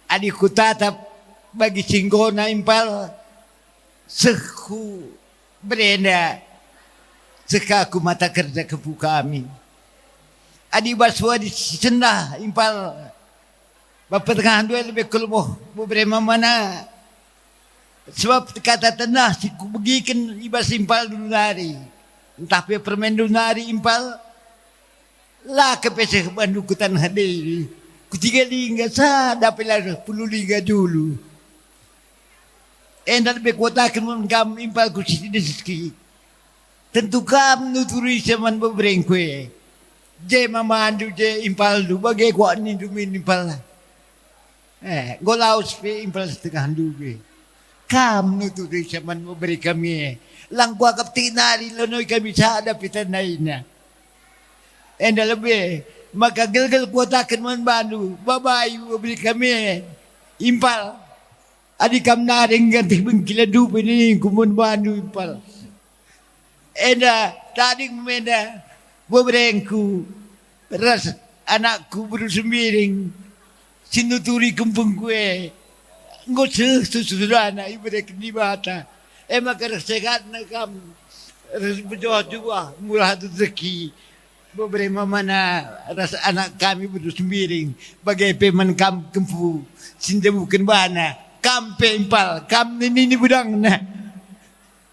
Adikku tatap bagi cinggona impal seku berenda sekaku mata kerja kepu kami. Adi baswa di sendah impal bapak tengah dua lebih keluh beberapa mana Sebab kata tanah si ku begikan ibas impal dulu nari. Entah pe permen dulu nari impal. Lah ke pesek bandu ku tanah diri. Ku 3 lingga sa dapat lah 10 lingga dulu. Endak be kotakan mun kam impal ku siti deski. Tentu kam nuturi zaman bebrengkwe. Je mamandu je impal du bagai ku ni du min impal. Golaus pe impal setengah duwe. Kam nuturi zaman memberi kami. Lang gua kaptinari lonoy kami sa dapitan na ina. Enda lebih maka gel-gel kuatakan man bandu. Babay memberi kami. Impal. Adi kam naring ganti bengkila dupe ni kumun bandu impal. Enda tadi memenda beberengku. Ras anakku berusumiring. Sinuturi kumpung kue. Ngos susudana ibrek di bata. Maka sehat na kam berdoa murah rezeki. Beberapa mana rasa anak kami berusumiring. Bagai peman kam kempu. Sinda bukan bana. Kam pempal. Kam ini budang na.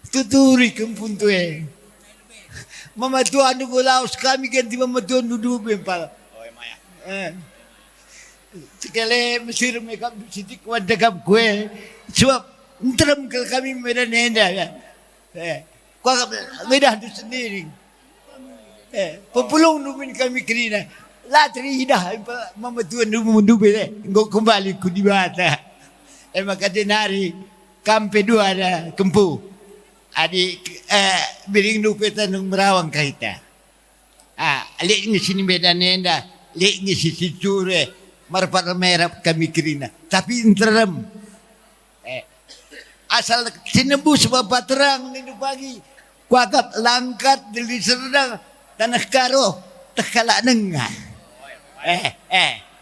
Tuturi kempun tuwe. Mama tuan du golaus kami ganti mama tuan du pempal. Sekali mesir mereka sidik wadah kap kue. Sebab enteram ke kami medan enda ya. Kau medah tu sendiri. Pepulung numin kami kerina. Latri dah mama tuan du bele. Engkau kembali ku di bata. Maka denari kampe dua ada kempu. Adik biring nupetan nung merawang kahita. Lek ni sini medan enda. Lek ni sisi cure. Marpat merah kami kerina. Tapi interam. Asal sinebus bapak terang minggu pagi. Kuakat langkat dari Serdang. Tanah karo. Terkalak nengah.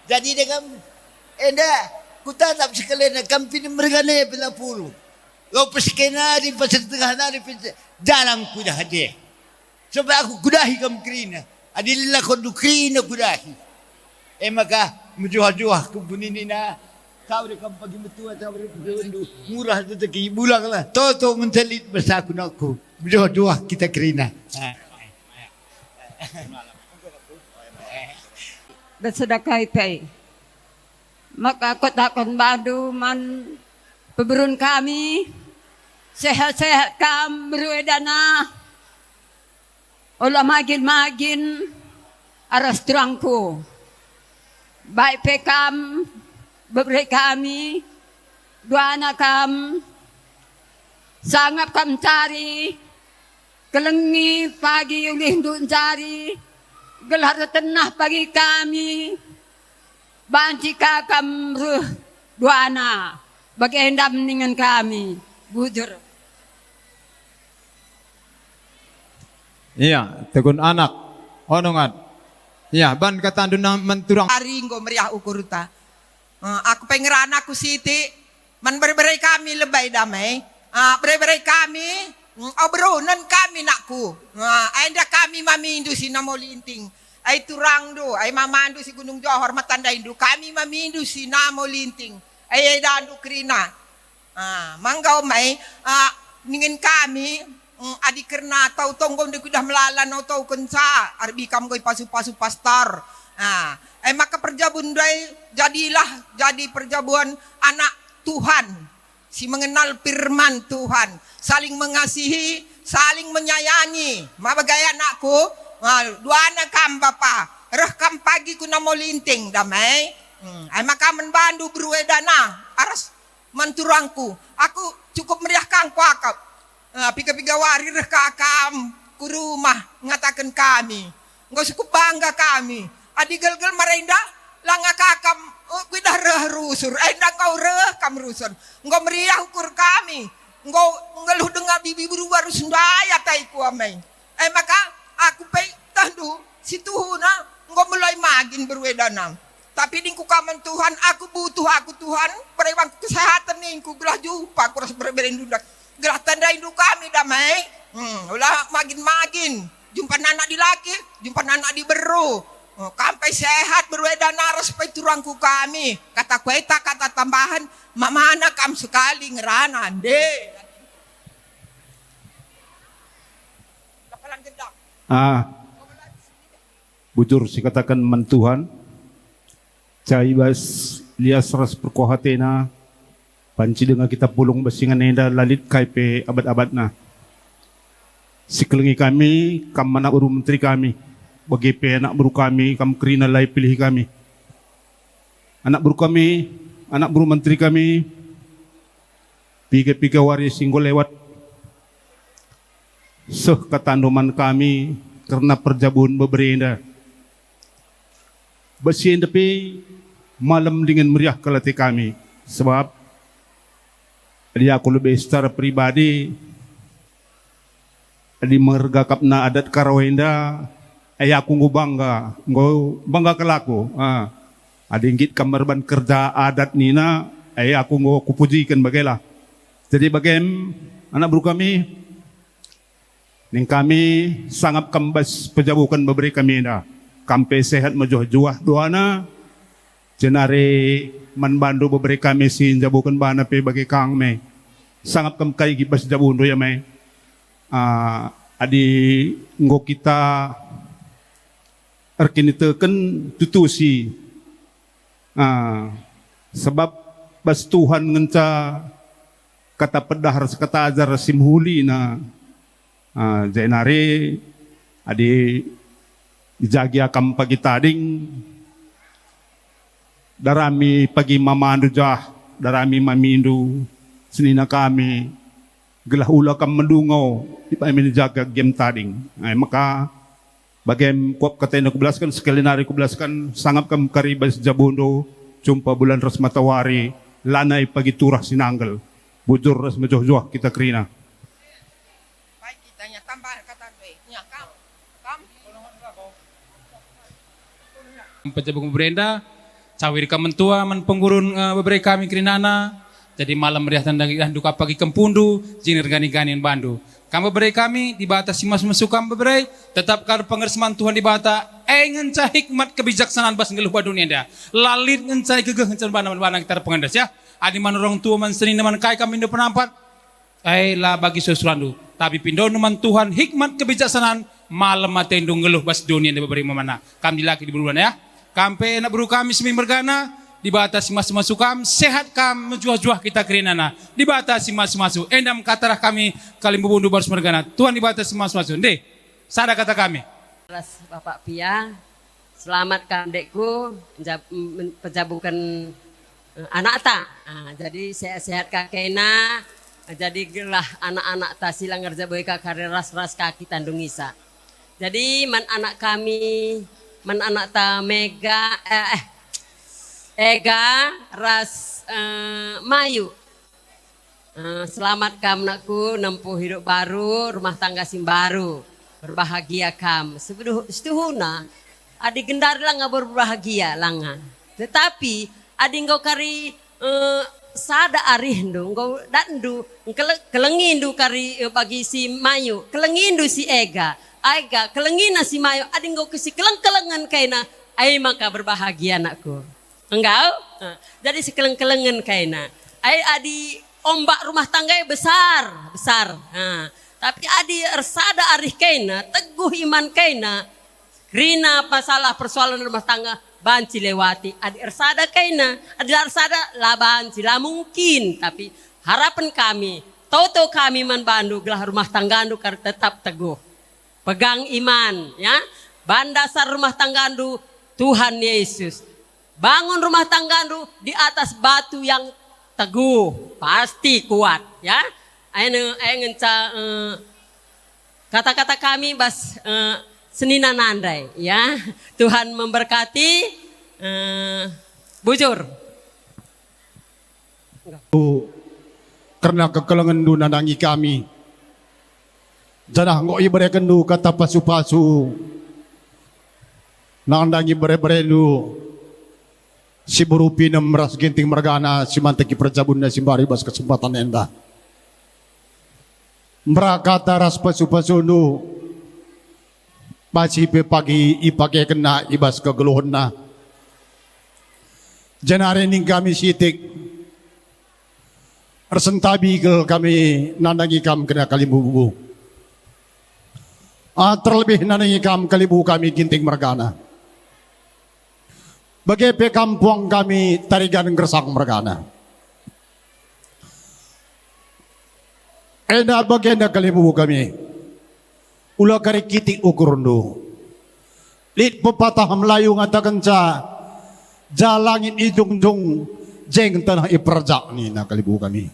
Jadi dengan enda. Kutatap sekali nak kampin mergane pela puluh. Lopes kenari pasal tengah nari jalan kudah dia. Sebab aku kudahi kam kerina. Adilillah kondu kerina kudahi. Maka menjual-jual kumpul ini na kau dekat pagi betul atau berendu murah rezeki bulang lah. Toto mencelit bersaku nakku menjual-jual kita kerina. Bersedekah itu. Maka kotakon badu man peberun kami sehat-sehat kam berwedana olah magin aras terangku. Baik pekam, beberapa kami, 2 anak kam, sangat kam cari, kelengi pagi ulih dun cari, gelar tenah pagi kami, banci kakam 2 anak, bagi endam dengan kami, bujur. Iya, tegun anak, onongan. Ya, ban kata anduna menturang. Hari nggo meriah ukuruta. Aku pengeran aku siti. Man berai kami lebay damai. Berai kami. Obronan kami nakku. Anda kami mamindu si namo linting. Ay turang do. Ay mamandu si Gunung Johor matanda indu. Kami mamindu si namo linting. Ay dandu krina. Manggau may. Ningin kami. Adik kerna tau tonggong de kudah melalan no tau kensa arbi kam goi pasu-pasu pastor. Maka perjabun dai jadilah jadi perjabuan anak Tuhan. Si mengenal firman Tuhan, saling mengasihi, saling menyayangi. Mabagai anakku, 2 anak kam bapa. Reh kam pagi ku namo linting damai. Maka menbandu berwedana aras manturangku. Aku cukup meriah kang kuakap. Piga-piga wari reh kakam ku rumah ngatakan kami. Nggak cukup bangga kami. Adi gel-gel merenda langa kakam kudah reh rusur. Endak kau reh kam rusur. Nggak meriah ukur kami. Nggak ngeluh dengar bibi berubah rusundaya taiku amai. Maka aku pay tandu si Tuhuna nggak mulai magin berwedana. Tapi dingku kaman Tuhan aku butuh aku Tuhan. Perewang kesehatan ningku gelah jumpa aku harus berendudak. Gelah tanda induk kami damai. Ulah magin-magin. Jumpa anak di laki, jumpa anak di beru. Kampai sehat berweda naras pa turangku kami. Kata kueta kata tambahan, mamana kam sekali ngeranan deh. Bujur si katakan mentuhan, cai bas lias ras perkohatena, panci dengan kita pulung basingan nenda lalit kaipe abad-abad na. Si kelengi kami, kam mana uru menteri kami, bagi pe anak buru kami, kam kerina lai pilih kami. Anak buru kami, anak buru menteri kami, piga-piga waris singgol lewat. Ketanduman kami karena perjabuan beberenda. Bersihin tapi malam dengan meriah ke latih kami. Sebab dia aku lebih secara pribadi di mergakapna adat Karawenda, aku bangga kelaku. Adinggit kamarban kerja adat nina, aku kupujikan bagailah. Jadi bagaim anak buru kami, ning kami sangat kembas pejabukan memberi kami dah. Kampe sehat majuh-juah doana. Jenari manbandu memberi kami si jabukan bana pe bagi kang me. Sangat kemkai gibas jabundo ya me. Adi nggo kita erkini teken tutusi. Sebab bas Tuhan ngenca kata pedahar kata ajar simhuli na jenari adi dijagi akam pagi tading darami pagi mamandu jah darami mamindu senina kami gelah ula kam mendungau ipami jaga game tading maka bagem kuap katanya kubelaskan sekali nari kubelaskan sangat kam karibas jabundo jumpa bulan ras matawari lanai pagi turah sinanggal bujur ras majoh-joh kita kerina. Pejabat Brenda, cawir mentua man penggurun beberapa kami kerinana. Jadi malam meriah tandang duka pagi kempundu, jinir gani-ganian bandu. Kamu beberapa kami dibatasi mas masukam beberapa, tetap kar pengerseman Tuhan dibata. Ngencah hikmat kebijaksanaan bas ngeluh dunia dah. Lalit ngencah gegeh ngencah bana kita pengendas ya. Adi man orang tua man seni man kai kami ndo penampat. Lah bagi sesuatu. Tapi pindo man Tuhan hikmat kebijaksanaan malam mate ndung ngeluh bas dunia dah beberapa mana. Kami laki di bulan ya. Kampe nak buru kami semi mergana dibatasi masuk kam sehat kam menjuah-juah kita kerinana dibatasi masuk endam katarah kami kalim bubundu baru mergana Tuhan dibatasi masuk deh sada kata kami Bapak Pia selamatkan dekku pejabukan anak ta jadi sehat-sehat kakena jadi gelah anak-anak ta silang ngerja boy kakare ras-ras kaki tandung isa jadi man anak kami man anak ta Mega Ega ras Mayu selamat kam nakku nempuh hidup baru rumah tangga sim baru berbahagia kam setuhuna adi gendar lang berbahagia langa tetapi adi engkau kari sada arihndu engkau dandu kelengindu kari bagi si Mayu kelengindu si Ega kelengina si Mayu adi engkau kesi keleng-kelengan kaina ai maka berbahagia anakku enggak jadi si keleng-kelengan kaina ai adi ombak rumah tangga besar tapi adi ersada arih kaina teguh iman kaina rina masalah persoalan rumah tangga banci lewati adi ersada kaina adi ersada lah banci lah mungkin tapi harapan kami toto kami man bandu gelah rumah tangga andu tetap teguh pegang iman ya bandasar rumah tangga andu Tuhan Yesus bangun rumah tangga andu di atas batu yang teguh pasti kuat ya ngenca kata-kata kami bas senina nandai ya Tuhan memberkati bujur karena kekelengan du nandangi kami janah ngok ibrekan du kata pasu-pasu nandangi bere-bere du si berupi meras ginting mergana si manteki perjabunnya si bari bas kesempatan enda merakata ras pasu-pasu du Baci pe pagi ipake kena ibas kegeluhan na. Janare ning kami sitik. Resentabi kel kami nandangi kam kena kalibubu. Terlebih nandangi kam kalibu kami ginting mergana. Bagai pe kampung kami tarigan gersang mergana. Ena bagenda kalibu kami. Ula kari kiti ukurundu. Lit pepatah Melayu ngatakan jalangin idung-dung jeng tanah iperjak ni na kalibu kami.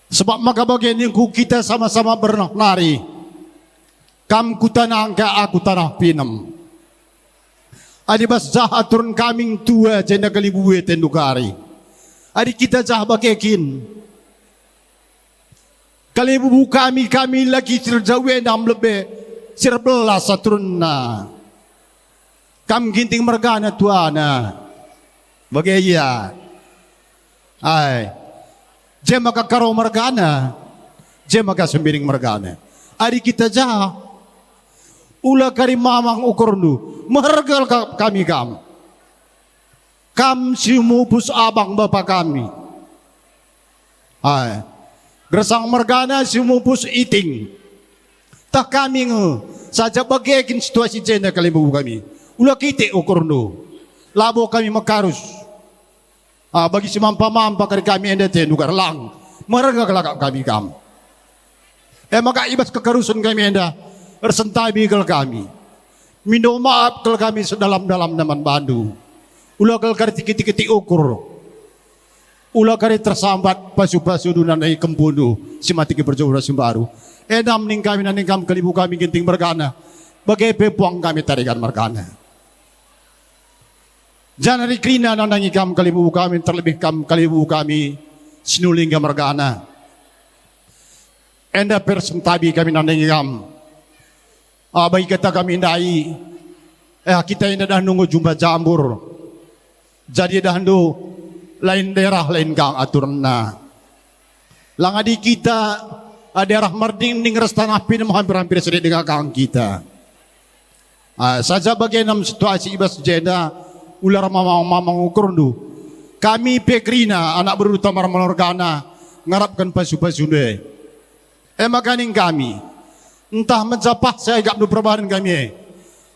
Sebab maka bagian yang kita sama-sama bernari. Kam ku tanah ke aku tanah pinam. Adi bas jahat turun kaming tua jenda kalibu tendukari. Adi kita jah bagekin. Kalibu kami lagi terjauh enam lebih serbelas turun na. Kam ginting mergana tuana. Bagaya. Ay. Jema ka karo mergana. Jema ka sembiring mergana. Ari kita jah. Ula kari mamang ukurnu. Mergal kami kam. Kam si mupus abang bapak kami. Ay. Gersang mergana si mupus iting. Tak kami saja bagaikin situasi jenda kalibu kami. Ula kiti ukurnu. Labo kami makarus. Bagi si mampa-mampa kari kami enda nugar lang. Mereka kami kam. Maka ibas kekarusun kami enda. Bersentabi kel kami. Minta maaf kel kami sedalam-dalam naman bandu. Ula kel kari tiki-tiki ukur. Ula kari tersambat pasu-pasu dunanai kembunuh. Si mati ke berjauh baru. Enam ning kami naning kam kalibu kami ginting mergana. Bagai pepuang kami tarikan mergana. Jangan rikrina nandangi kam kalibu kami terlebih kam kalibu kami sinulingga mergana. Enda persentabi kami nandangi kam. Baik kata kami indai. Kita indah dah nunggu jumpa jambur. Jadi dah nunggu lain daerah lain kang aturna. Langadi kita daerah merding ning restanah pinam hampir-hampir sedih dengan kang kita. Saja bagian situasi ibas jenda ular mamang ukurundu. Kami pekrina anak berutama mergana ngarapkan pasu-pasu deh. Makaning kami entah menjapah saya gak nu perubahan kami.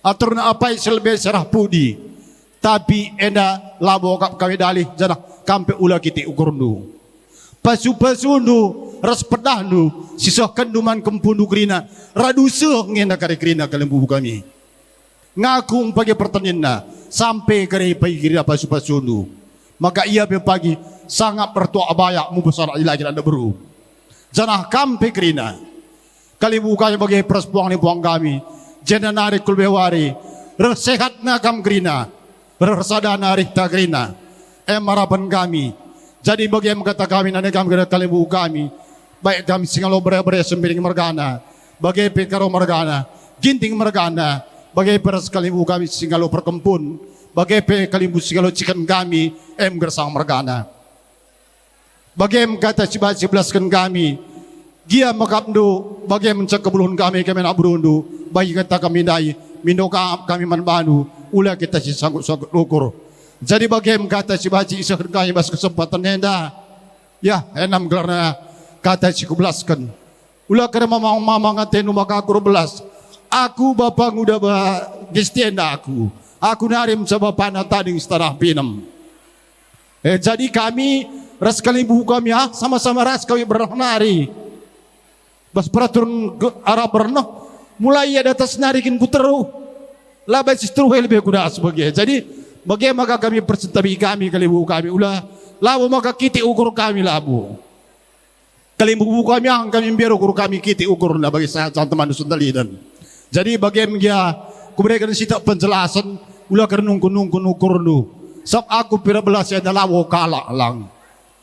Aturna apa selebih serah pudi. Tapi enda labo kami dalih jana kampe ula kiti ukurundu. Pasu-pasu nu ras pedah nu sisah kenduman kempundu krina radusuh ngenda kare krina kalembu kami. Ngakung pagi pertanyaan sampai kare pagi kira pasu-pasu nu. Maka ia pagi sangat bertua abayak mu besar ilagi anda beru. Janah kampe krina. Kali bukanya bagi perspuang ni puang kami. Jena narik kulbewari. Resehat na kam krina. Bersada narik ta krina. Harapan kami. Jadi bagi kata kami nanti kami kali buka kami. Baik kami singalo bere-bere sembiring mergana. Bagi pekaro mergana. Ginting mergana. Bagi peras kalibu kami singalo perkempun. Bagi kalibu singalo cikan kami. Gersang mergana. Bagi kata si belaskan kami. Gia makapdu. Bagi mencak kebuluhan kami nak berundu. Bagi kata kami dai. Mindo kami manbanu. Ula kita si sanggup-sanggup ukur. Jadi bagaimana kata si baci isah kaya bas kesempatan enda. Ya, enam gelarna kata si kubelaskan. Ulah kena mamang ngatenu maka aku belas. Aku bapak muda gestienda aku. Aku narim sama panah tading setanah pinam. Jadi kami ras kali buku kami sama-sama ras kami bernari. Bas peraturan arah bernah mulai ada atas narikin puteru. Labah sistru lebih kuda sebagai. Jadi bagaimana kami persentabi kami kalibu kami ulah labu maka kiti ukur kami labu kalibu kami yang kami biar ukur kami kiti ukur lah bagi saya teman sundalidan. Jadi bagaimana dia kuberikan sitak penjelasan ulah kernung-nung ukur lu. Sab aku pira belas ada labu kalak lang.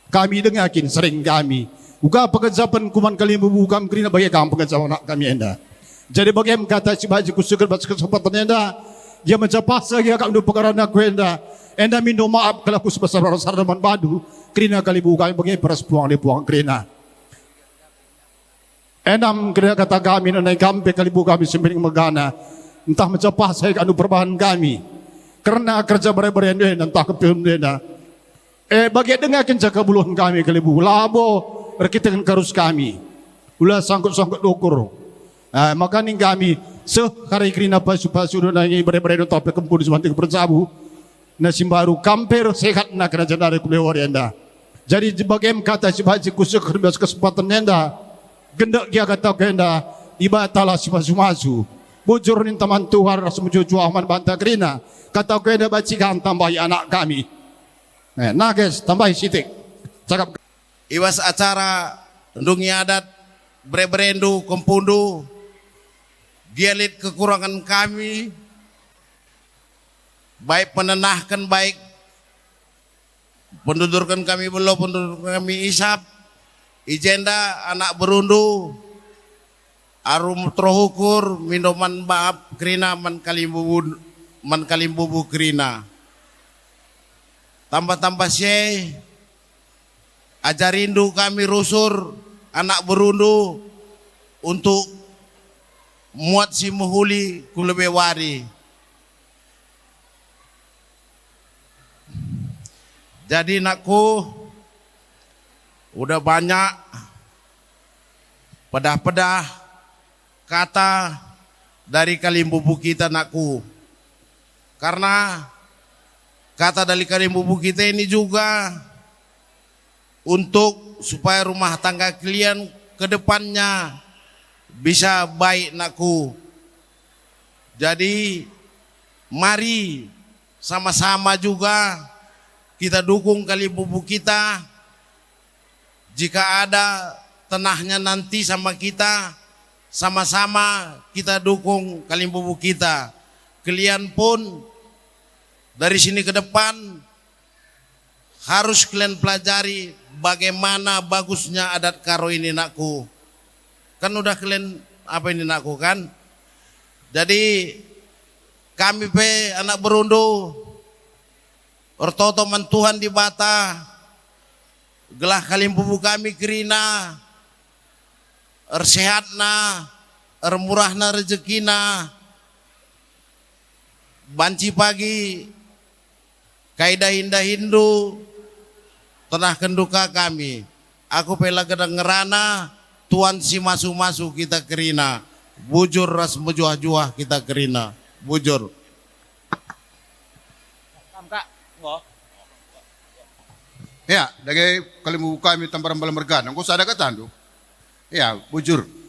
Kami dengakin sering kami. Uga pekerjaan kuman kalibu kami kerina bagi kami pekerjaan kami enda. Jadi bagaimana kata si baju kusuker bas kesempatan enda. Dia mencapai saya akan untuk perkara nak enda. Enda minta maaf kalau aku sebesar sardaman badu. Kerina kali bukan bagi peras puang di puang kerina. Enam kena kata kami nanai kampe kalibu kami sembiring megana. Entah mencepah saya anu perubahan kami. Karena kerja berai-berai ini entah kepilun dena. Bagi dengar kerja kebuluhan kami kalibu. Labo berkitakan karus kami. Ulah sangkut-sangkut ukur. Maka ni kami sehari kerina pasu-pasu nanai berai-berai entah kempur di semantik bersabu. Nasim baru kamper sehat nak kerajaan dari kulewar anda. Jadi bagaimana kata si baca kusuk kerbas kesempatan anda. Gendak dia kata kenda ibatalah si masu-masu. Bujur ni teman Tuhan rasa mujuju Ahmad Banta Kerina. Kata kenda bacikan tambahi anak kami. Nah guys, tambahi sitik. Cakap. Iwas acara ndungi adat berendu kempundu. Dialit kekurangan kami. Baik penenahkan baik. Pendudurkan kami belum, pendudurkan kami isap. Ijenda anak berundu arum trohukur minuman baap kerina man kalimbubu kerina tambah-tambah syeh ajarindu kami rusur anak berundu untuk muat si muhuli kulebewari. Jadi nakku udah banyak pedah-pedah kata dari kalimbubu kita nakku. Karena kata dari kalimbubu kita ini juga untuk supaya rumah tangga kalian ke depannya bisa baik nakku. Jadi mari sama-sama juga kita dukung kalimbubu kita. Jika ada tenahnya nanti sama kita, sama-sama kita dukung kalimbubu kita. Kalian pun dari sini ke depan harus kalian pelajari bagaimana bagusnya adat karo ini nakku. Kan udah kalian apa ini nakku kan? Jadi kami pe anak berundu ortoto mantuhan di bata. Gelah kalimbubu kami kerina ersehatna ermurahna rezekina banci pagi kaidah indah Hindu tenah kenduka kami aku pela gedang ngerana tuan si masu-masu kita kerina bujur ras mejuah-juah kita kerina bujur. Ya, dari kalimbubu kami tambaran balam mergana. Kau sadar kata tu? Ya, bujur.